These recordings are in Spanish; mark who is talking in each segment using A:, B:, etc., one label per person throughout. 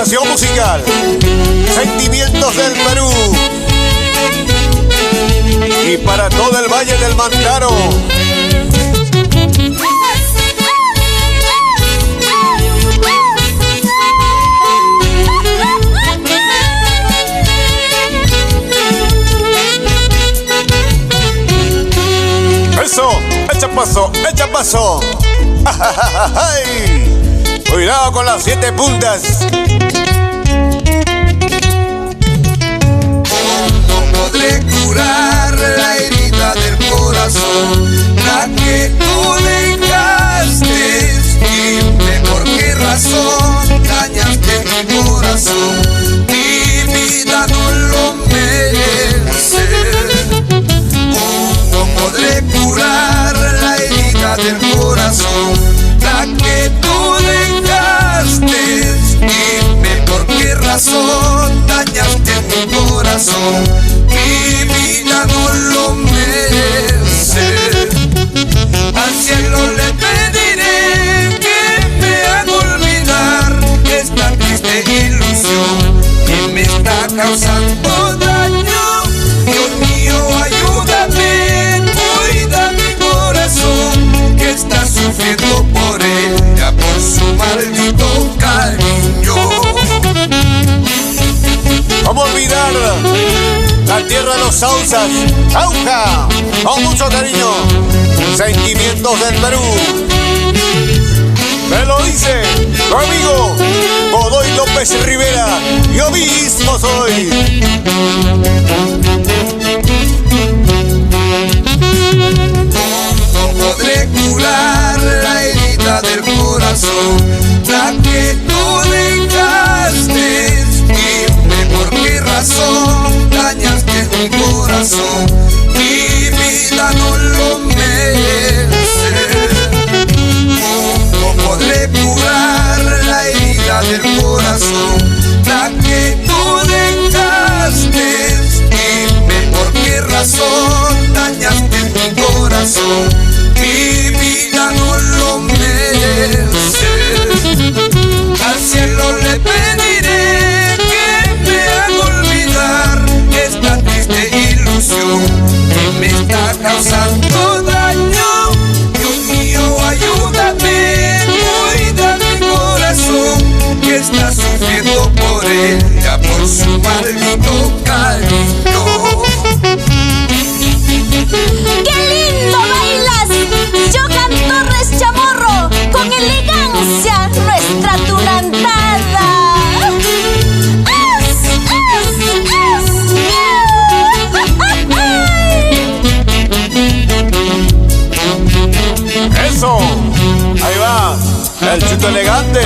A: agrupación musical Sentimientos del Perú y para todo el Valle del Mantaro. Eso, echa paso, echa paso. ¡Ay! Cuidado con las 7 puntas.
B: ¿Cómo podré curar la herida del corazón? La que tú dejaste. Dime por qué razón dañaste mi corazón. Mi vida no lo merece. ¿Cómo podré curar la herida del corazón? La que tú dejaste. Dime por qué razón dañaste mi corazón. Mi vida no lo merece. Al cielo le pediré que me haga olvidar esta triste ilusión que me está causando daño. Dios mío, ayúdame, cuida mi corazón que está sufriendo por ella, por su maldito cariño.
A: ¿Cómo olvidar la tierra de los Sausas? ¡Auja! Con mucho cariño, Sentimientos del Perú. Me lo dice tu amigo Godoy López Rivera. Yo mismo soy.
B: ¿Cómo podré curar la herida del corazón? La que tú dejaste. Dime por qué razón dañaste mi corazón. Mi vida no lo merece. ¿Cómo podré curar la herida del corazón? La que tú dejaste. Dime por qué razón dañaste mi corazón. Mi vida no lo merece. Al cielo le pediré que me haga olvidar esta triste ilusión que me está causando daño. Dios mío, ayúdame, cuida mi corazón que está sufriendo por ella, por su maldito cariño.
C: ¡Qué lindo bailas! Johan Torres Chamorro, con elegancia, nuestra tunantada. ¡Es!
A: Eso, ahí va, el chito elegante.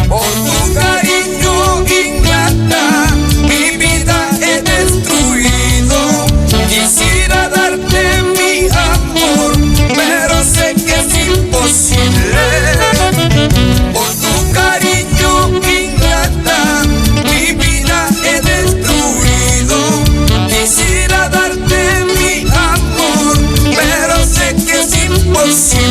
B: Por tu cariño ingrata, mi vida he destruido. Quisiera darte mi amor, pero sé que es imposible. Por tu cariño ingrata, mi vida he destruido. Quisiera darte mi amor, pero sé que es imposible.